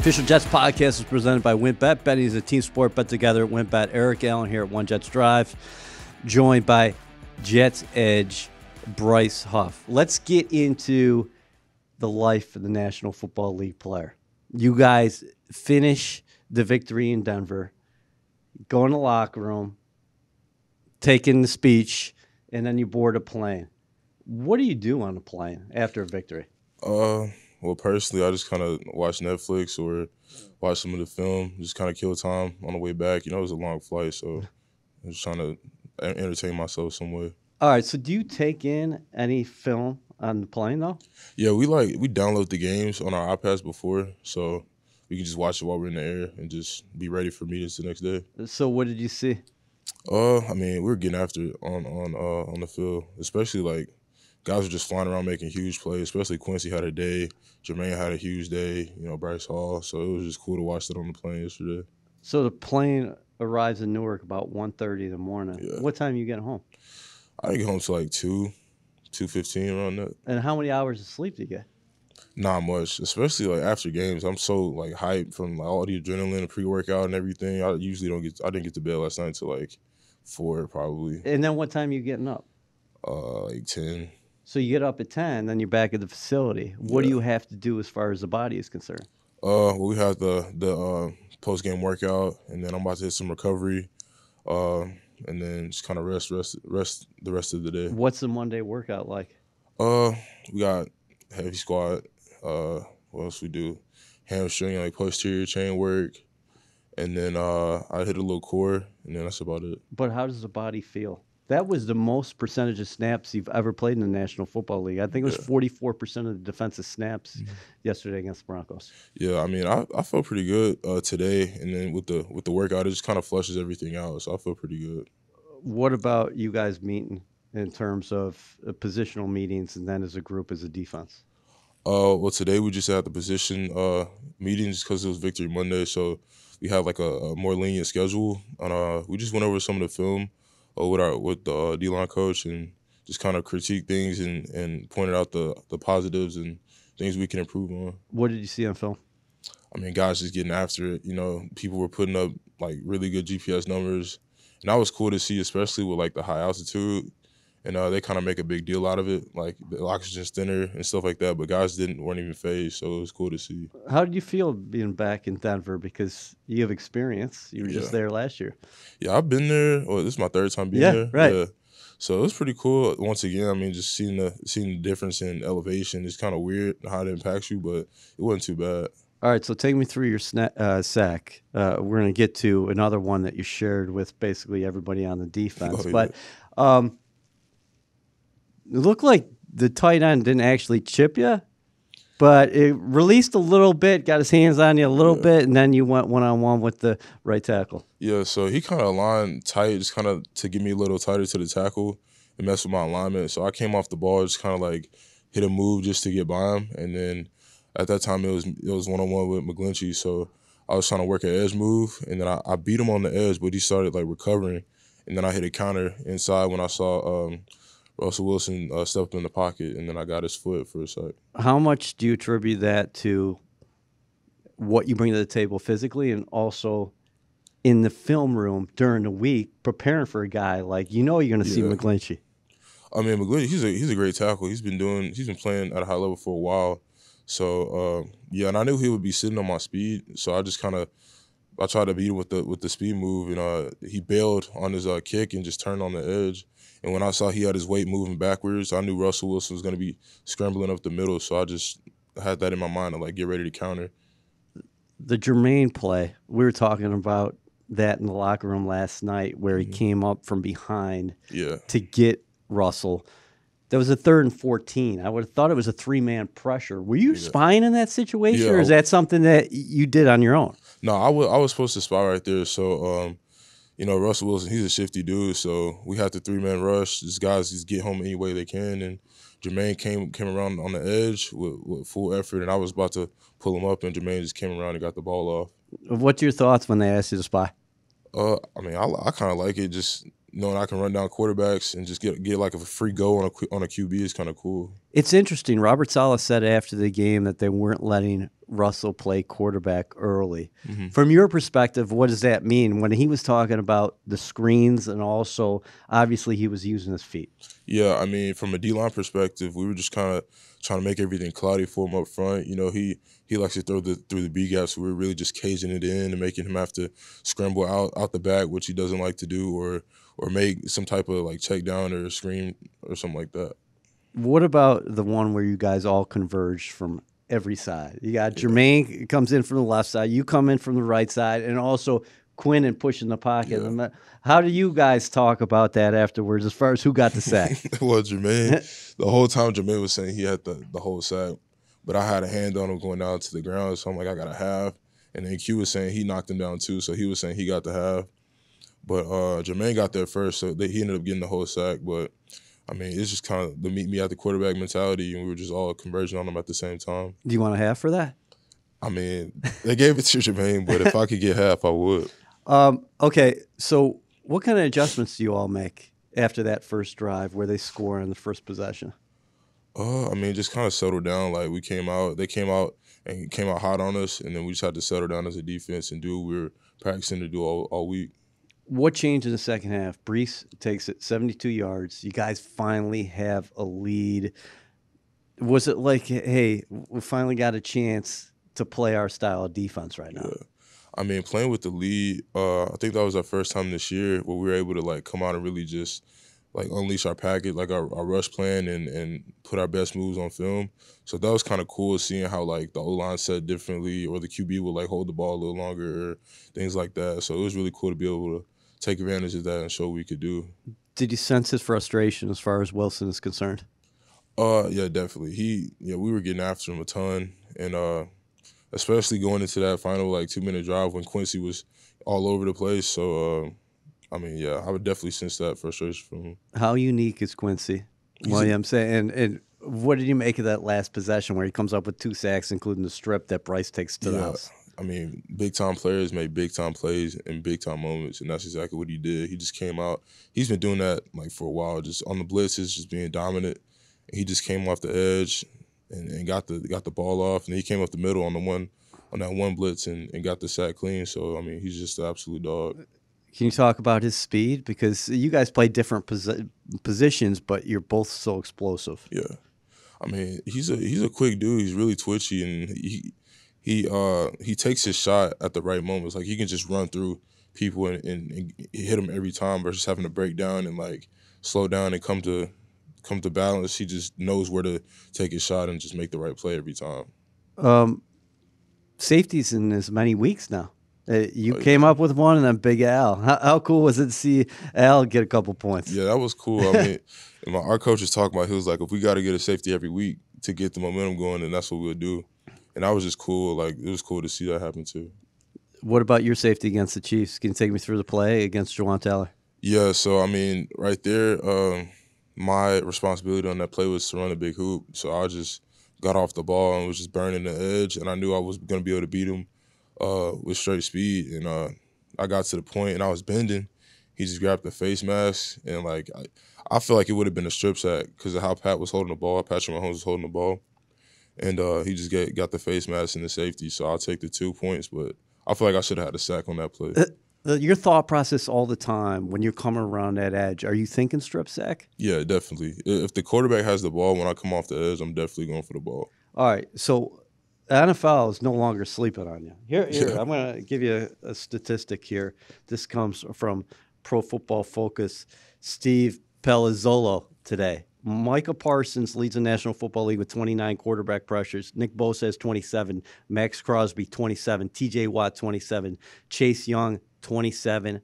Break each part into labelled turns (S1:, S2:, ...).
S1: Official Jets podcast is presented by WynnBET. Betting is a team sport. Bet together at WynnBET. Eric Allen here at One Jets Drive, joined by Jets Edge Bryce Huff. Let's get into the life of the National Football League player. You guys finish the victory in Denver, go in the locker room, taking the speech, and then you board a plane. What do you do on a plane after a victory?
S2: Well, personally, I just kind of watch Netflix or watch some of the film, just kind of kill time on the way back. You know, it was a long flight, so I'm just trying to entertain myself some way.
S1: All right, so do you take in any film on the plane, though?
S2: Yeah, we download the games on our iPads before, so we can just watch it while we're in the air and just be ready for meetings the next day.
S1: So what did you see?
S2: I mean, we were getting after it on the field, especially like guys were just flying around making huge plays, especially Quincy had a day. Jermaine had a huge day, you know, Bryce Hall. So it was just cool to watch that on the plane yesterday.
S1: So the plane arrives in Newark about 1:30 in the morning.
S2: Yeah.
S1: What time you get home?
S2: I didn't get home till like 2:15 around that.
S1: And how many hours of sleep do you get?
S2: Not much, especially like after games. I'm so like hyped from like all the adrenaline and pre-workout and everything. I didn't get to bed last night until like 4 probably.
S1: And then what time are you getting up?
S2: Like 10.
S1: So you get up at 10, then you're back at the facility. What do you have to do as far as the body is concerned?
S2: Well, we have the post-game workout, and then I'm about to hit some recovery, and then just kind of rest the rest of the day.
S1: What's the Monday workout like?
S2: We got heavy squat. What else we do? Hamstring, like posterior chain work, and then I hit a little core, and then that's about it.
S1: But how does the body feel? That was the most percentage of snaps you've ever played in the National Football League. I think it was 44% of the defensive snaps yesterday against the Broncos.
S2: Yeah, I mean, I felt pretty good today, and then with the workout, it just kind of flushes everything out, so I feel pretty good.
S1: What about you guys meeting in terms of positional meetings and then as a group, as a defense?
S2: Well, today we just had the position meetings because it was Victory Monday, so we had like a more lenient schedule, and we just went over some of the film with the D-line coach and just kind of critique things and pointed out the positives and things we can improve on.
S1: What did you see on film?
S2: I mean, guys just getting after it. You know, people were putting up like really good GPS numbers, and that was cool to see, especially with like the high altitude. And they kind of make a big deal out of it, like the oxygen's thinner and stuff like that. But guys weren't even phased, so it was cool to see.
S1: How did you feel being back in Denver? Because you have experience. You were just there last year.
S2: Yeah, I've been there. Well, this is my third time being there.
S1: Right.
S2: Yeah, so it was pretty cool. Once again, I mean, just seeing the difference in elevation is kind of weird how it impacts you, but it wasn't too bad.
S1: All right, so take me through your sack. We're going to get to another one that you shared with basically everybody on the defense.
S2: Oh, yeah.
S1: But it looked like the tight end didn't actually chip you, but it released a little bit, got his hands on you a little bit, and then you went one-on-one with the right tackle.
S2: Yeah, so he kind of aligned tight, just kind of to get me a little tighter to the tackle and mess with my alignment. So I came off the ball, just kind of like hit a move just to get by him. And then at that time, it was one-on-one with McGlinchey. So I was trying to work an edge move, and then I beat him on the edge, but he started like recovering. And then I hit a counter inside when I saw Russell Wilson stepped in the pocket, and then I got his foot for a sec.
S1: How much do you attribute that to what you bring to the table physically and also in the film room during the week preparing for a guy like you're going to see McGlinchey?
S2: I mean, McGlinchey, he's a great tackle. He's been playing at a high level for a while. So and I knew he would be sitting on my speed. So I just I tried to beat him with the speed move, and he bailed on his kick and just turned on the edge. And when I saw he had his weight moving backwards, I knew Russell Wilson was going to be scrambling up the middle. So I just had that in my mind to like get ready to counter.
S1: The Jermaine play, we were talking about that in the locker room last night, where he came up from behind to get Russell. That was a 3rd and 14. I would have thought it was a 3-man pressure. Were you spying in that situation, or is that something that you did on your own?
S2: No, I was supposed to spy right there. So, Russell Wilson, he's a shifty dude. So we had the 3-man rush. These guys just get home any way they can. And Jermaine came around on the edge with full effort, and I was about to pull him up, and Jermaine just came around and got the ball off.
S1: What's your thoughts when they asked you to spy?
S2: I mean, I kind of like it. Just knowing I can run down quarterbacks and just get like a free go on a QB is kind of cool.
S1: It's interesting. Robert Saleh said after the game that they weren't letting Russell play quarterback early. From your perspective, what does that mean when he was talking about the screens and also obviously he was using his feet?
S2: Yeah, I mean, from a D-line perspective, we were just kind of trying to make everything cloudy for him up front. You know, he likes to throw through the B gaps. So we were really just caging it in and making him have to scramble out the back, which he doesn't like to do, or make some type of like check down or screen or something like that.
S1: What about the one where you guys all converged from every side? You got Jermaine comes in from the left side, you come in from the right side, and also Quinnen pushing the pocket.
S2: Yeah.
S1: How do you guys talk about that afterwards as far as who got the sack?
S2: Well, Jermaine, the whole time Jermaine was saying he had the whole sack, but I had a hand on him going down to the ground, so I'm like, I got a half. And then Q was saying he knocked him down too, so he was saying he got the half. But Jermaine got there first, so he ended up getting the whole sack. But I mean, it's just kind of the meet me at the quarterback mentality, and we were just all converging on him at the same time.
S1: Do you want a half for that?
S2: I mean, they gave it to Jermaine, but if I could get half, I would.
S1: Okay, so what kind of adjustments do you all make after that first drive where they score on the first possession?
S2: I mean, just kind of settle down. Like they came out hot on us, and then we just had to settle down as a defense and do what we were practicing to do all week.
S1: What changed in the second half? Bryce takes it 72 yards. You guys finally have a lead. Was it like, hey, we finally got a chance to play our style of defense right now?
S2: Yeah. I mean, playing with the lead, I think that was our first time this year where we were able to like come out and really just like unleash our package, like our rush plan and put our best moves on film. So that was kind of cool seeing how like the O-line set differently or the QB would like hold the ball a little longer or things like that. So it was really cool to be able to take advantage of that and show what we could do.
S1: Did you sense his frustration as far as Wilson is concerned?
S2: Yeah, definitely. We were getting after him a ton, and especially going into that final like 2-minute drive when Quincy was all over the place. So I mean, yeah, I would definitely sense that frustration from him.
S1: How unique is Quincy Williams? And what did you make of that last possession where he comes up with 2 sacks, including the strip that Bryce takes to the house?
S2: I mean, big-time players make big-time plays in big-time moments, and that's exactly what he did. He just came out. He's been doing that like for a while, just on the blitzes, just being dominant. And he just came off the edge and got the ball off, and he came up the middle on that one blitz and got the sack clean. So I mean, he's just an absolute dog.
S1: Can you talk about his speed? Because you guys play different positions, but you're both so explosive.
S2: Yeah, I mean, he's a quick dude. He's really twitchy, and he takes his shot at the right moments. Like he can just run through people and hit them every time versus having to break down and like slow down and come to balance. He just knows where to take his shot and just make the right play every time.
S1: Safety's in as many weeks now. You came up with one, and then Big Al. How cool was it to see Al get a couple points?
S2: Yeah, that was cool. I mean, our coach was talking about, he was like, if we got to get a safety every week to get the momentum going, then that's what we'll do. And that was just cool. Like, it was cool to see that happen too.
S1: What about your safety against the Chiefs? Can you take me through the play against Jawan Taylor?
S2: Yeah, so, I mean, right there, my responsibility on that play was to run a big hoop. So I just got off the ball and was just burning the edge, and I knew I was going to be able to beat him with straight speed. And I got to the point, and I was bending. He just grabbed the face mask, and like I feel like it would have been a strip sack because of how Pat was holding the ball. Patrick Mahomes was holding the ball, and he just got the face mask and the safety. So I'll take the 2 points, but I feel like I should have had a sack on that play.
S1: Your thought process all the time when you're coming around that edge, are you thinking strip sack?
S2: Yeah, definitely. If the quarterback has the ball when I come off the edge, I'm definitely going for the ball.
S1: All right, so the NFL is no longer sleeping on you. Here, I'm going to give you a statistic here. This comes from Pro Football Focus. Steve Palazzolo today. Micah Parsons leads the National Football League with 29 quarterback pressures. Nick Bosa has 27. Max Crosby, 27. T.J. Watt, 27. Chase Young, 27.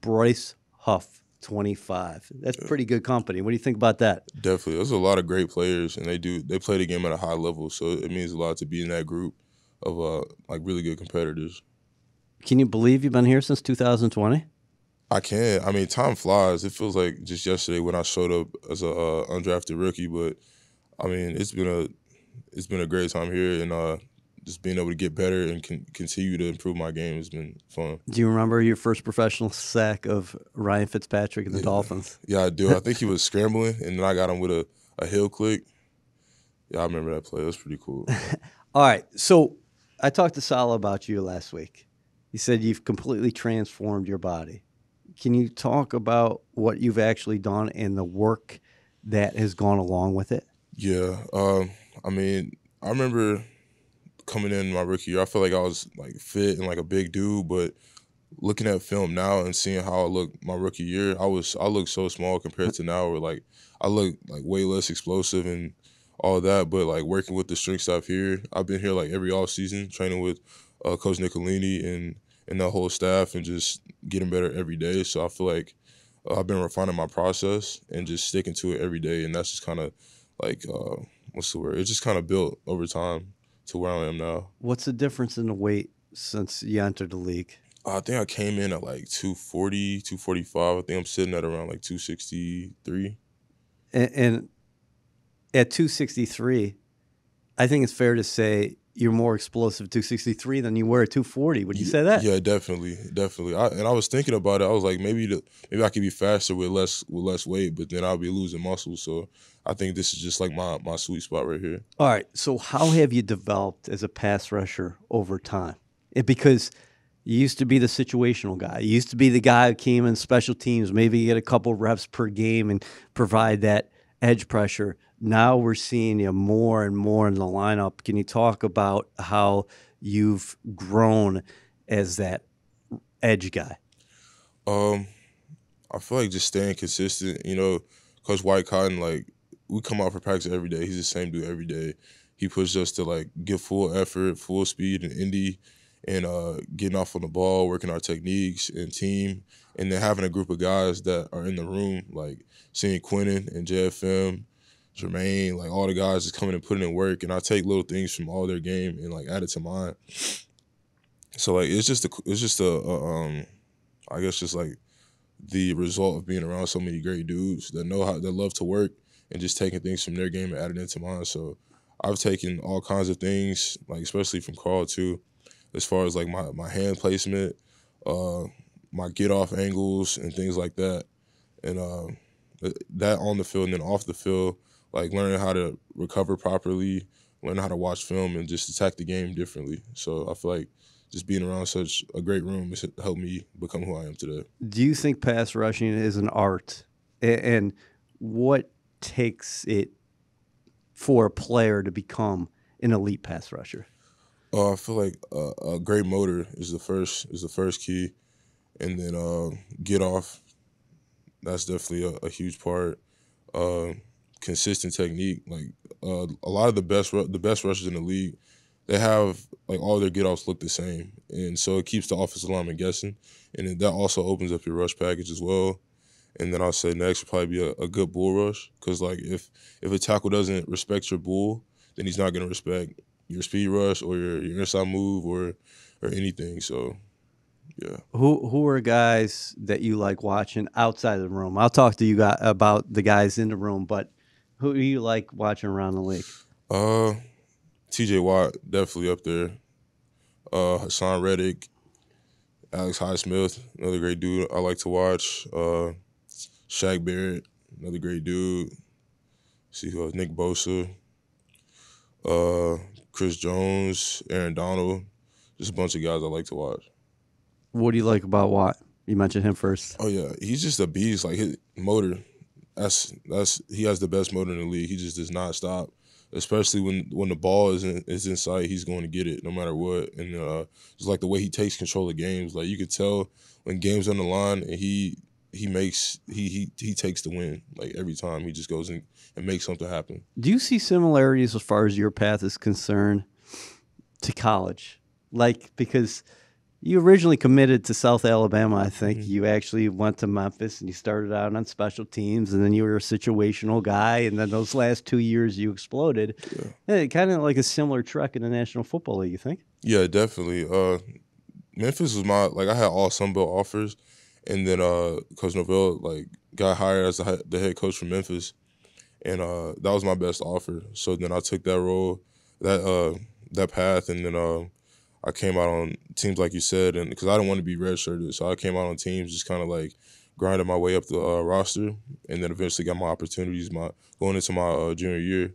S1: Bryce Huff, 25. That's pretty good company. What do you think about that?
S2: Definitely. There's a lot of great players, and they play the game at a high level, so it means a lot to be in that group of like really good competitors.
S1: Can you believe you've been here since 2020?
S2: I can. I mean, time flies. It feels like just yesterday when I showed up as a undrafted rookie, but I mean, it's been a great time here, and just being able to get better and continue to improve my game has been fun.
S1: Do you remember your first professional sack of Ryan Fitzpatrick and the Dolphins?
S2: Yeah, I do. I think he was scrambling, and then I got him with a heel click. Yeah, I remember that play. It was pretty cool.
S1: All right. So I talked to Sal about you last week. He said you've completely transformed your body. Can you talk about what you've actually done and the work that has gone along with it?
S2: Yeah. I mean, I remember coming in my rookie year, I felt like I was like fit and like a big dude, but looking at film now and seeing how I looked my rookie year, I looked so small compared to now where like I look like way less explosive and all that. But like working with the strength staff here, I've been here like every off season, training with Coach Nicolini and the whole staff and just getting better every day. So I feel like I've been refining my process and just sticking to it every day. And that's just kind of like what's the word? It's just kind of built over time to where I am now.
S1: What's the difference in the weight since you entered the league?
S2: I think I came in at like 240, 245. I think I'm sitting at around like 263.
S1: And at 263, I think it's fair to say you're more explosive at 263 than you were at 240. Would you say that?
S2: Yeah, definitely, definitely. I was thinking about it. I was like, maybe I could be faster with less weight, but then I'll be losing muscle. So I think this is just like my sweet spot right here.
S1: All right. So how have you developed as a pass rusher over time? Because you used to be the situational guy. You used to be the guy who came in special teams, maybe get a couple reps per game and provide that edge pressure. Now we're seeing you more and more in the lineup. Can you talk about how you've grown as that edge guy?
S2: Um, I feel like just staying consistent. You know, Coach White Cotton, like we come out for practice every day. He's the same dude every day. He pushes us to like give full effort, full speed, and Indy, and getting off on the ball, working our techniques and team, and then having a group of guys that are in the room, like seeing Quinnen and JFM, Jermaine, like all the guys just coming and putting in work, and I take little things from all their game and like add it to mine. So like it's just I guess just like the result of being around so many great dudes that know how that love to work and just taking things from their game and adding into mine. So I've taken all kinds of things, like especially from Carl too, as far as like my hand placement, uh, my get off angles and things like that, and that on the field and then off the field, like learning how to recover properly, learning how to watch film and just attack the game differently. So I feel like just being around such a great room has helped me become who I am today.
S1: Do you think pass rushing is an art? And what takes it for a player to become an elite pass rusher?
S2: I feel like a great motor is the first key, and then get off. That's definitely a huge part. Uh, Consistent technique. Like a lot of the best rushers in the league, they have like all their get offs look the same, and so it keeps the offensive lineman guessing, and then that also opens up your rush package as well. And then I'll say next would probably be a good bull rush, because like if a tackle doesn't respect your bull, then he's not going to respect your speed rush or your inside move or anything. So yeah.
S1: Who are guys that you like watching outside of the room? I'll talk to you guys about the guys in the room, but who do you like watching around the league?
S2: TJ Watt definitely up there. Hassan Reddick, Alex Highsmith, another great dude I like to watch. Shaq Barrett, another great dude. See who else? Nick Bosa, Chris Jones, Aaron Donald. Just a bunch of guys I like to watch.
S1: What do you like about Watt? You mentioned him first.
S2: Oh yeah, he's just a beast. Like his motor, that's he has the best motor in the league. He just does not stop, especially when the ball is in sight. He's going to get it no matter what. And just like the way he takes control of games, like you could tell when games on the line, and he takes the win. Like every time he just goes in and makes something happen.
S1: Do you see similarities as far as your path is concerned to college? Like, because you originally committed to South Alabama, I think.
S2: Mm-hmm.
S1: You actually went to Memphis and you started out on special teams, and then you were a situational guy, and then those last 2 years you exploded. Yeah. Kind of like a similar trek in the National Football League, you think?
S2: Yeah, definitely. Memphis was I had all Sunbelt offers, and then Coach Norvell got hired as the head coach from Memphis, and that was my best offer. So then I took that role, that path, and then I came out on teams like you said, and because I didn't want to be redshirted, so I came out on teams just kind of like grinding my way up the roster, and then eventually got my opportunities going into my junior year.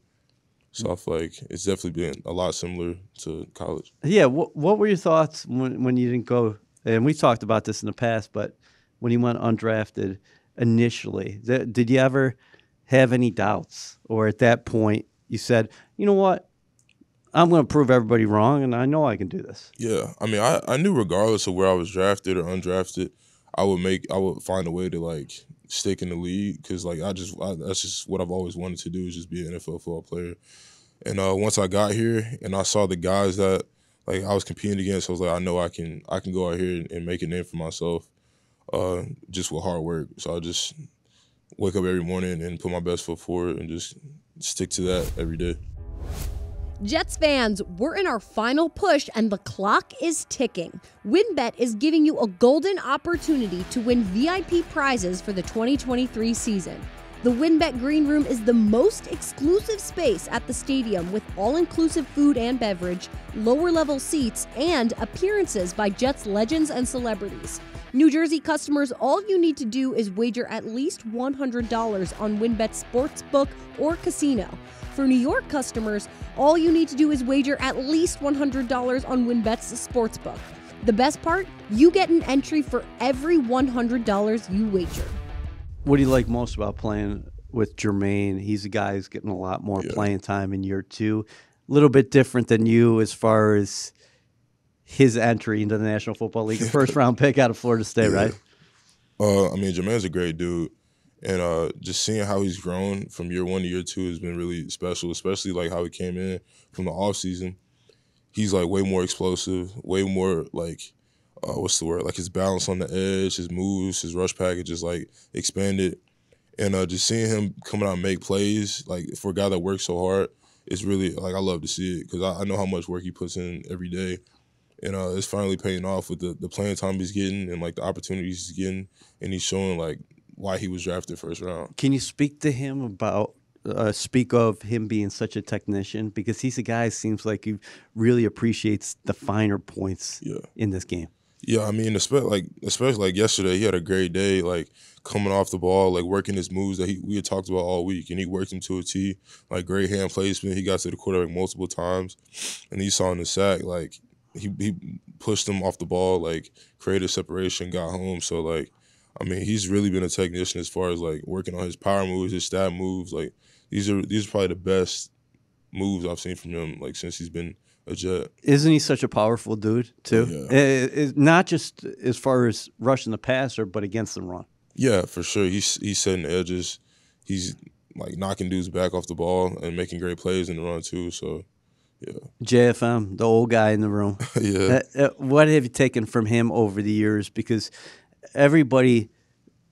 S2: So I feel like it's definitely been a lot similar to college.
S1: Yeah, what were your thoughts when you didn't go? And we talked about this in the past, but when you went undrafted initially, did you ever have any doubts, or at that point you said, you know what, I'm going to prove everybody wrong, and I know I can do this?
S2: Yeah, I mean, I knew regardless of where I was drafted or undrafted, I would find a way to like stick in the league because like that's just what I've always wanted to do is just be an NFL football player. And once I got here and I saw the guys that like I was competing against, I was like, I know I can go out here and make a name for myself, just with hard work. So I just wake up every morning and put my best foot forward and just stick to that every day.
S3: Jets fans, we're in our final push and the clock is ticking. WynnBET is giving you a golden opportunity to win VIP prizes for the 2023 season. The WynnBET Green Room is the most exclusive space at the stadium with all-inclusive food and beverage, lower-level seats, and appearances by Jets legends and celebrities. New Jersey customers, all you need to do is wager at least $100 on WynnBET Sportsbook or Casino. For New York customers, all you need to do is wager at least $100 on WynnBET's Sportsbook. The best part? You get an entry for every $100 you wager.
S1: What do you like most about playing with Jermaine? He's a guy who's getting a lot more playing time in year two. A little bit different than you as far as his entry into the National Football League. First round pick out of Florida State, right?
S2: I mean, Jermaine's a great dude. And just seeing how he's grown from year one to year two has been really special, especially like how he came in from the offseason. He's like way more explosive, way more like, what's the word? Like his balance on the edge, his moves, his rush package is like expanded. And just seeing him coming out and make plays, like for a guy that works so hard, it's really like I love to see it because I know how much work he puts in every day. And it's finally paying off with the playing time he's getting and like the opportunities he's getting. And he's showing like why he was drafted first round.
S1: Can you speak to him about speak of him being such a technician? Because he's a guy who seems like he really appreciates the finer points in this game.
S2: Yeah, I mean, especially like yesterday, he had a great day, like coming off the ball, like working his moves that we had talked about all week, and he worked them to a T. Like great hand placement, he got to the quarterback multiple times, and you saw in the sack, like he pushed him off the ball, like created separation, got home. So like, I mean, he's really been a technician as far as like working on his power moves, his stab moves. Like these are probably the best moves I've seen from him like since he's been a Jet.
S1: Isn't he such a powerful dude too?
S2: Yeah.
S1: Not just as far as rushing the passer, but against the run.
S2: Yeah, for sure. He's setting edges. He's like knocking dudes back off the ball and making great plays in the run too. So yeah.
S1: JFM, the old guy in the room.
S2: Yeah.
S1: What have you taken from him over the years? Because everybody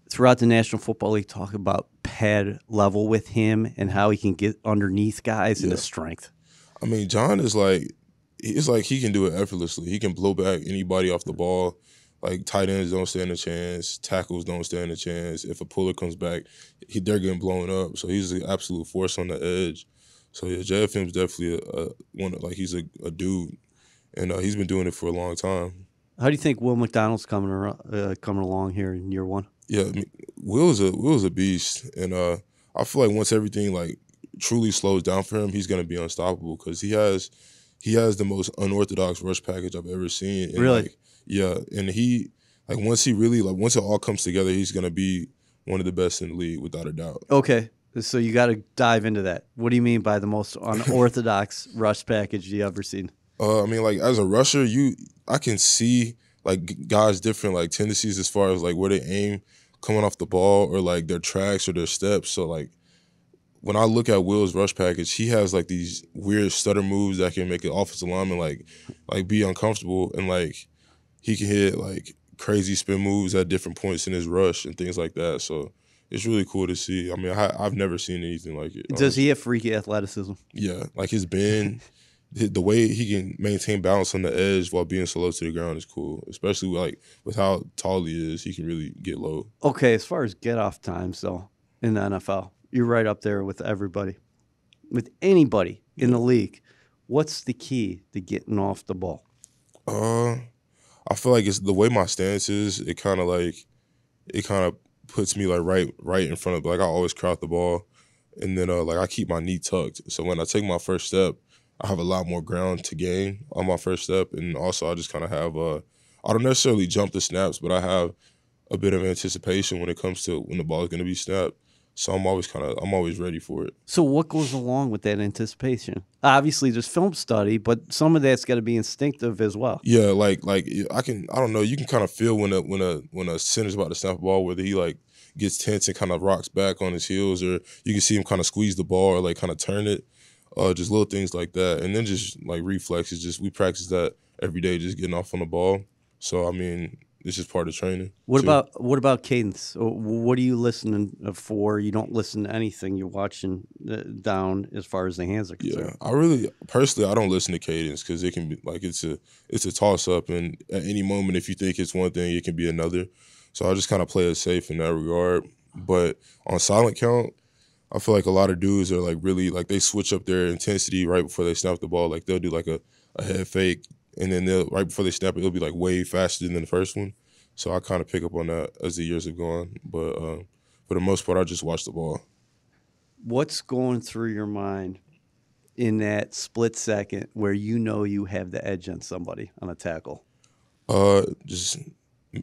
S1: throughout the National Football League talk about pad level with him and how he can get underneath guys and his strength.
S2: I mean, John is like, it's like he can do it effortlessly. He can blow back anybody off the ball. Like tight ends don't stand a chance. Tackles don't stand a chance. If a puller comes back, they're getting blown up. So he's an absolute force on the edge. So yeah, JFM's definitely he's a dude, and he's been doing it for a long time.
S1: How do you think Will McDonald's coming along here in year one?
S2: Yeah, I mean, Will's a beast, and I feel like once everything like truly slows down for him, he's gonna be unstoppable because he has the most unorthodox rush package I've ever seen. And
S1: really?
S2: Like, yeah, and once it all comes together, he's gonna be one of the best in the league without a doubt.
S1: Okay, so you got to dive into that. What do you mean by the most unorthodox rush package you ever seen?
S2: I mean, like as a rusher, I can see like guys' different like tendencies as far as like where they aim coming off the ball or like their tracks or their steps. So like when I look at Will's rush package, he has like these weird stutter moves that can make an offensive lineman like be uncomfortable, and like he can hit like crazy spin moves at different points in his rush and things like that. So it's really cool to see. I mean, I've never seen anything like it.
S1: Does he have freaky athleticism?
S2: Yeah, like his bend, the way he can maintain balance on the edge while being so low to the ground is cool. Especially like with how tall he is, he can really get low.
S1: Okay, as far as get off times though, in the NFL, you're right up there with everybody, with anybody in the league. What's the key to getting off the ball?
S2: I feel like it's the way my stance is. It kind of puts me like right in front of, like I always crowd the ball, and then like I keep my knee tucked. So when I take my first step, I have a lot more ground to gain on my first step, and also I just kind of have I don't necessarily jump the snaps, but I have a bit of anticipation when it comes to when the ball is going to be snapped. So I'm always ready for it.
S1: So what goes along with that anticipation? Obviously, there's film study, but some of that's got to be instinctive as well.
S2: Yeah, like I don't know, you can kind of feel when a center's about to snap a ball, whether he like gets tense and kind of rocks back on his heels, or you can see him kind of squeeze the ball or like kind of turn it. Just little things like that, and then just like reflexes. Just we practice that every day, just getting off on the ball. So I mean, it's just part of training.
S1: What about cadence? What are you listening for? You don't listen to anything. You're watching down as far as the hands are concerned.
S2: Yeah, I really personally I don't listen to cadence because it can be like it's a toss up, and at any moment if you think it's one thing, it can be another. So I just kind of play it safe in that regard. But on silent count, I feel like a lot of dudes are like really like they switch up their intensity right before they snap the ball. Like they'll do like a head fake, and then right before they snap it, it'll be like way faster than the first one. So I kind of pick up on that as the years have gone. But for the most part, I just watch the ball.
S1: What's going through your mind in that split second where you know you have the edge on somebody on a tackle?
S2: Just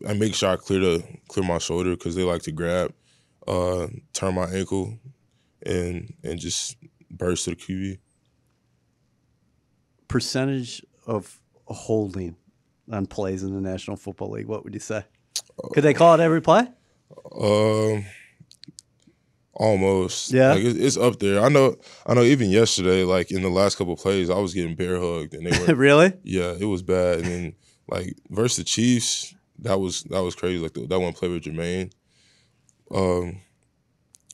S2: I make sure I clear my shoulder because they like to grab, turn my ankle, and just burst to the QB.
S1: Percentage of holding on plays in the National Football League, what would you say? Could they call it every play?
S2: Almost.
S1: Yeah.
S2: Like it's up there. I know. Even yesterday, like in the last couple of plays, I was getting bear hugged, and they were
S1: Really?
S2: Yeah, it was bad. And then like versus the Chiefs, that was crazy. Like that one play with Jermaine.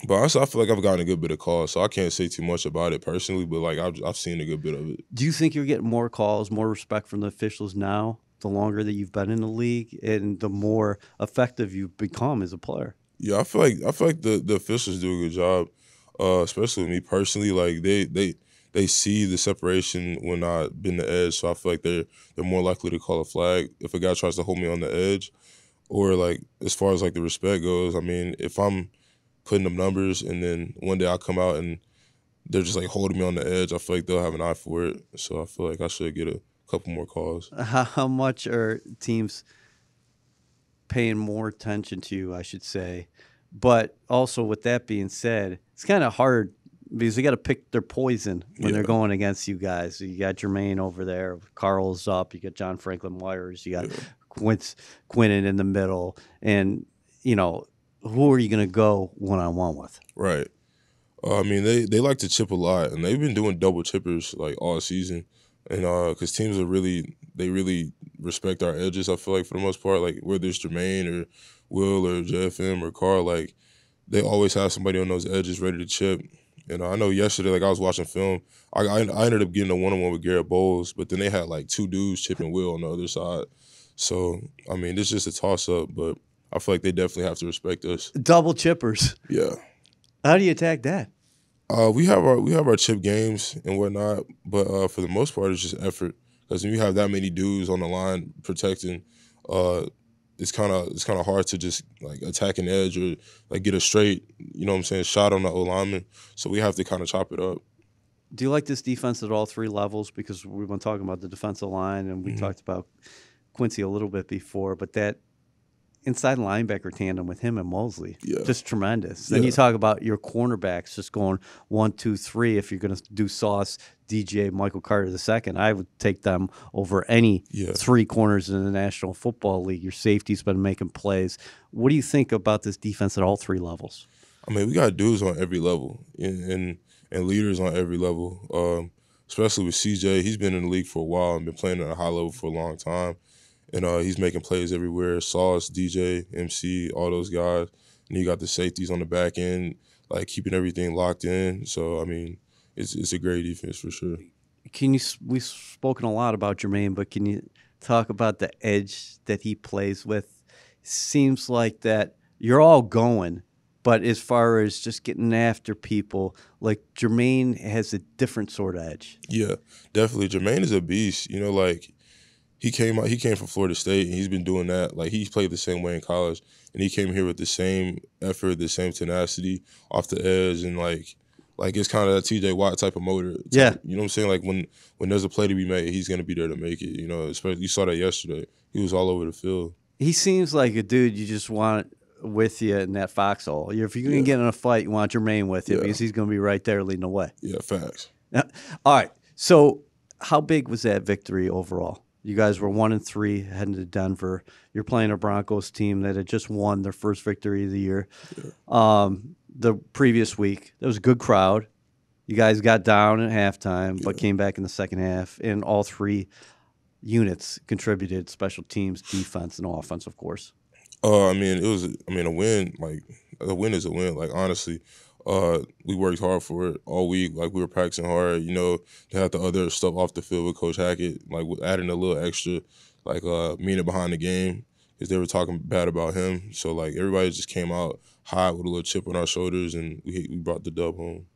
S2: But honestly, I feel like I've gotten a good bit of calls, so I can't say too much about it personally. But like I've seen a good bit of it.
S1: Do you think you're getting more calls, more respect from the officials now, the longer that you've been in the league, and the more effective you've become as a player?
S2: Yeah, I feel like the officials do a good job, especially with me personally. Like they see the separation when I've been the edge, so I feel like they're more likely to call a flag if a guy tries to hold me on the edge, or like as far as like the respect goes. I mean, if I'm putting up numbers and then one day I'll come out and they're just like holding me on the edge, I feel like they'll have an eye for it. So I feel like I should get a couple more calls.
S1: How much are teams paying more attention to you, I should say? But also with that being said, it's kind of hard because they got to pick their poison when they're going against you guys. You got Jermaine over there, Carl's up, you got John Franklin Myers, you got Quinnen in the middle, and you know, who are you going to go one-on-one with?
S2: Right. I mean, they like to chip a lot, and they've been doing double chippers like all season. And because teams they really respect our edges, I feel like for the most part, like whether it's Jermaine or Will or JFM or Carl, like they always have somebody on those edges ready to chip. And I know yesterday, like I was watching film, I ended up getting a one-on-one with Garrett Bowles, but then they had like two dudes chipping Will on the other side. So I mean, it's just a toss-up, but I feel like they definitely have to respect us.
S1: Double chippers.
S2: Yeah.
S1: How do you attack that?
S2: We have our chip games and whatnot, but for the most part, it's just effort. Because when you have that many dudes on the line protecting, it's kind of hard to just like attack an edge or like get a straight, you know what I'm saying, shot on the O-lineman. So we have to kind of chop it up.
S1: Do you like this defense at all three levels? Because we've been talking about the defensive line, and we talked about Quincy a little bit before, but that inside linebacker tandem with him and Mosley, just tremendous. Then you talk about your cornerbacks just going 1, 2, 3. If you're going to do Sauce, DJ, Michael Carter II, I would take them over any three corners in the National Football League. Your safety's been making plays. What do you think about this defense at all three levels? I
S2: mean, we got dudes on every level and leaders on every level, especially with CJ. He's been in the league for a while and been playing at a high level for a long time. And he's making plays everywhere. Sauce, DJ, MC, all those guys. And you got the safeties on the back end, like keeping everything locked in. So, I mean, it's a great defense for sure.
S1: We've spoken a lot about Jermaine, but can you talk about the edge that he plays with? Seems like that you're all going, but as far as just getting after people, like Jermaine has a different sort of edge.
S2: Yeah, definitely. Jermaine is a beast. You know, like, He came from Florida State, and he's been doing that. Like, he played the same way in college, and he came here with the same effort, the same tenacity off the edge, and like like it's kind of that TJ Watt type of motor.
S1: Yeah.
S2: You know what I'm saying? Like when there's a play to be made, he's gonna be there to make it. You know, especially you saw that yesterday. He was all over the field.
S1: He seems like a dude you just want with you in that foxhole. If you're going to get in a fight, you want Jermaine with you because he's going to be right there leading the way.
S2: Yeah, facts.
S1: All right. So how big was that victory overall? You guys were 1-3 heading to Denver. You're playing a Broncos team that had just won their first victory of the year. Yeah. The previous week, there was a good crowd. You guys got down at halftime, but came back in the second half, and all three units contributed: special teams, defense, and offense, of course.
S2: I mean, it was. I mean, a win. Like a win is a win. Like honestly, we worked hard for it all week. Like we were practicing hard. You know, they had the other stuff off the field with Coach Hackett, like adding a little extra, like meaning behind the game, because they were talking bad about him. So like everybody just came out hot with a little chip on our shoulders, and we brought the dub home.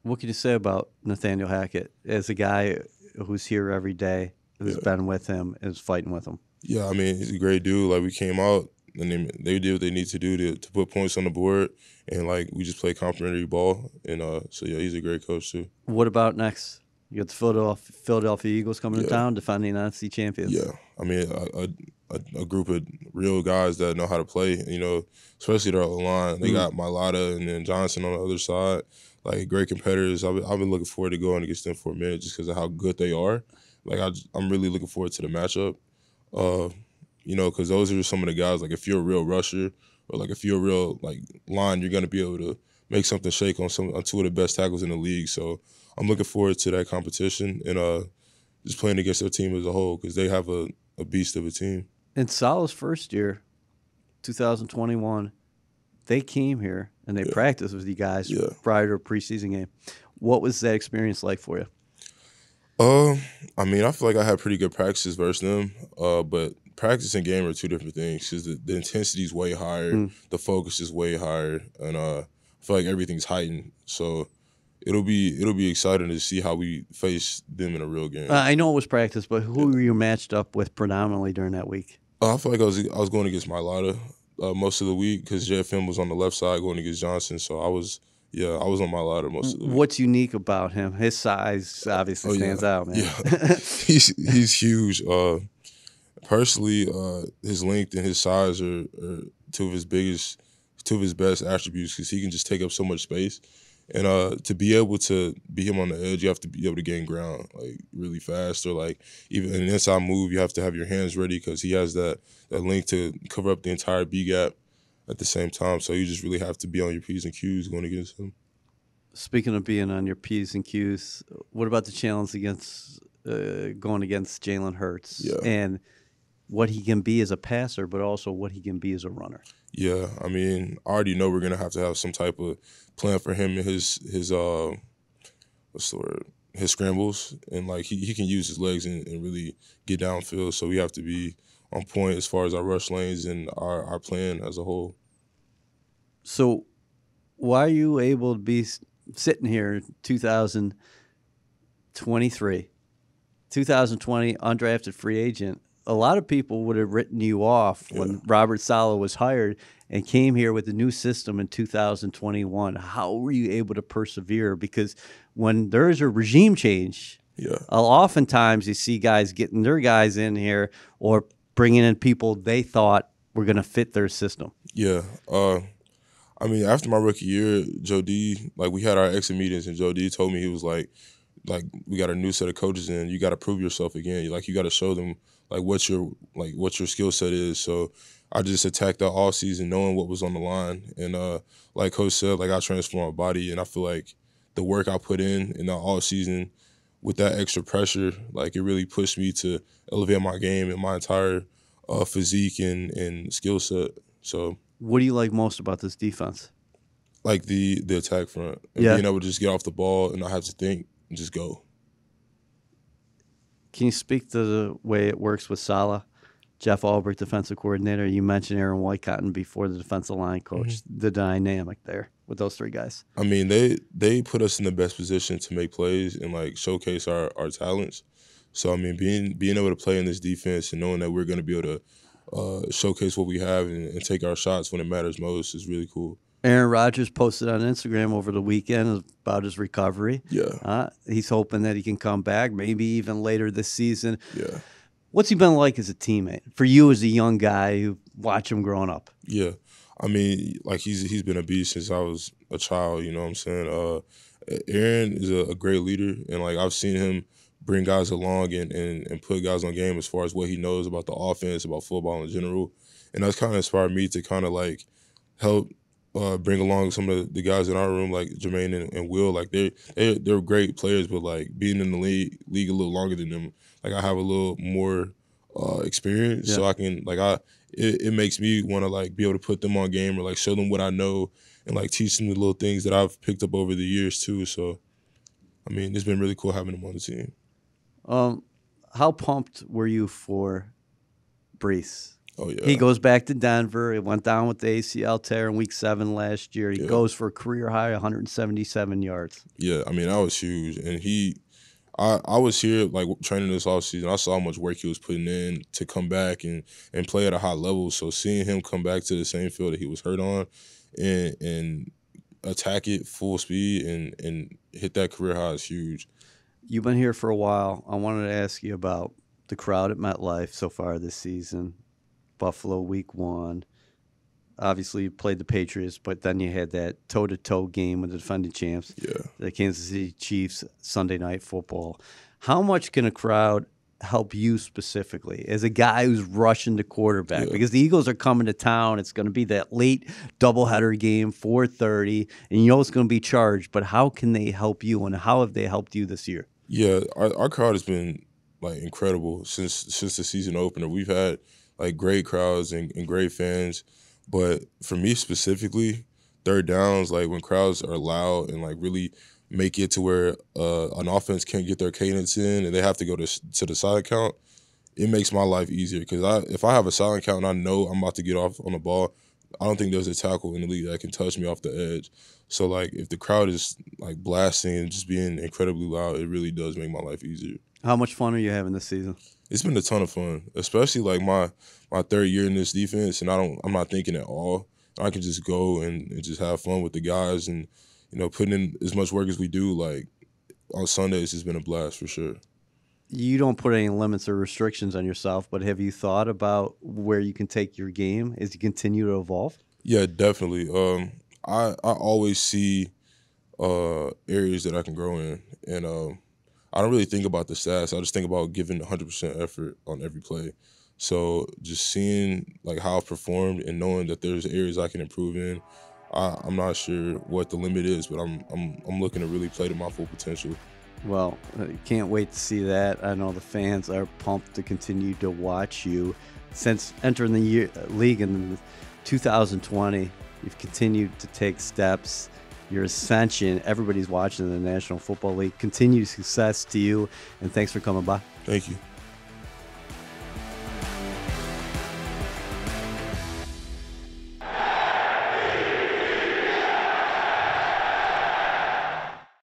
S1: What can you say about Nathaniel Hackett as a guy who's here every day, who's been with him, is fighting with him?
S2: Yeah, I mean, he's a great dude. Like we came out and they did what they need to do to put points on the board, and like we just play complimentary ball. And so yeah, he's a great coach too.
S1: What about next? You got the Philadelphia Eagles coming to town, defending NFC champions.
S2: Yeah, I mean a group of real guys that know how to play. You know, especially their line. They got Mailata and then Johnson on the other side. Like great competitors. I've been looking forward to going against them for a minute just because of how good they are. Like I'm really looking forward to the matchup. You know, because those are some of the guys. Like if you're a real rusher or like if you're a real like line, you're gonna be able to make something shake on two of the best tackles in the league. So I'm looking forward to that competition and just playing against their team as a whole because they have a beast of a team.
S1: In Salah's first year, 2021, they came here and they practiced with you guys prior to a preseason game. What was that experience like for you?
S2: I mean, I feel like I had pretty good practices versus them, but practice and game are two different things because the intensity is way higher, the focus is way higher, and I feel like everything's heightened. So it'll be exciting to see how we face them in a real game.
S1: I know it was practice, but who were you matched up with predominantly during that week?
S2: I feel like I was going against Mailata most of the week because JFM was on the left side going against Johnson, so I was on Mailata most of the week.
S1: What's unique about him? His size obviously stands out, man.
S2: Yeah, he's huge. Personally, his length and his size are two of his best attributes because he can just take up so much space. And to be able to beat him on the edge, you have to be able to gain ground like really fast, or like even an inside move, you have to have your hands ready because he has that length to cover up the entire B gap at the same time. So you just really have to be on your P's and Q's going against him.
S1: Speaking of being on your P's and Q's, what about the challenge against going against Jalen Hurts and what he can be as a passer, but also what he can be as a runner?
S2: Yeah, I mean, I already know we're gonna have to have some type of plan for him and his what's the word? His scrambles, and like he can use his legs and really get downfield. So we have to be on point as far as our rush lanes and our plan as a whole.
S1: So why are you able to be sitting here in 2023, 2020 undrafted free agent? A lot of people would have written you off when Robert Saleh was hired and came here with the new system in 2021. How were you able to persevere? Because when there's a regime change, oftentimes you see guys getting their guys in here or bringing in people they thought were going to fit their system.
S2: Yeah. I mean, after my rookie year, Joe D, like we had our exit meetings, and Joe D told me, he was like we got a new set of coaches in. You got to prove yourself again. Like you got to show them what your skill set is. So I just attacked that all season knowing what was on the line. And like Coach said, like I transformed my body, and I feel like the work I put in that all season with that extra pressure, like it really pushed me to elevate my game and my entire physique and skill set. So
S1: what do you like most about this defense?
S2: Like the attack front and being able to just get off the ball and not have to think and just go.
S1: Can you speak to the way it works with Saleh, Jeff Albrecht, defensive coordinator? You mentioned Aaron Whitecotton before, the defensive line coach. The dynamic there with those three guys. I
S2: mean, they put us in the best position to make plays and like showcase our talents. So I mean, being able to play in this defense and knowing that we're going to be able to showcase what we have and take our shots when it matters most is really cool.
S1: Aaron Rodgers posted on Instagram over the weekend about his recovery.
S2: Yeah.
S1: He's hoping that he can come back, maybe even later this season.
S2: Yeah.
S1: What's he been like as a teammate for you as a young guy who watched him growing up?
S2: Yeah. I mean, like he's been a beast since I was a child. You know what I'm saying? Aaron is a great leader, and like I've seen him bring guys along and put guys on game as far as what he knows about the offense, about football in general, and that's kind of inspired me to kind of like help bring along some of the guys in our room, like Jermaine and Will. Like they're great players, but like being in the league a little longer than them, like I have a little more experience, so I can it makes me want to like be able to put them on game or like show them what I know and like teach them the little things that I've picked up over the years too. So, I mean, it's been really cool having them on the team.
S1: How pumped were you for Bryce?
S2: Oh, yeah.
S1: He goes back to Denver. He went down with the ACL tear in Week 7 last year. He goes for a career high 177 yards.
S2: Yeah, I mean, that was huge. And I was here like training this offseason. I saw how much work he was putting in to come back and play at a high level. So seeing him come back to the same field that he was hurt on and attack it full speed and hit that career high is huge.
S1: You've been here for a while. I wanted to ask you about the crowd at MetLife so far this season. Buffalo Week 1. Obviously, you played the Patriots, but then you had that toe-to-toe game with the defending champs, the Kansas City Chiefs, Sunday Night Football. How much can a crowd help you specifically as a guy who's rushing the quarterback? Because the Eagles are coming to town. It's going to be that late doubleheader game, 4:30, and you know it's going to be charged. But how can they help you, and how have they helped you this year?
S2: Yeah, our crowd has been like incredible since the season opener. We've had like great crowds and great fans. But for me specifically, third downs, like when crowds are loud and like really make it to where an offense can't get their cadence in and they have to go to the silent count, it makes my life easier. Because if I have a silent count and I know I'm about to get off on the ball, I don't think there's a tackle in the league that can touch me off the edge. So like if the crowd is like blasting and just being incredibly loud, it really does make my life easier.
S1: How much fun are you having this season? It's
S2: been a ton of fun, especially like my third year in this defense, and I'm not thinking at all. I can just go and just have fun with the guys, and putting in as much work as we do. Like on Sundays, it's been a blast for sure.
S1: You don't put any limits or restrictions on yourself, but have you thought about where you can take your game as you continue to evolve?
S2: Yeah, definitely. I always see areas that I can grow in, and I don't really think about the stats. I just think about giving 100% effort on every play. So just seeing like how I've performed and knowing that there's areas I can improve in, I'm not sure what the limit is, but I'm looking to really play to my full potential.
S1: Well, can't wait to see that. I know the fans are pumped to continue to watch you. Since entering the league in 2020, you've continued to take steps. Your ascension, everybody's watching the National Football League. Continued success to you, and thanks for coming by.
S2: Thank you.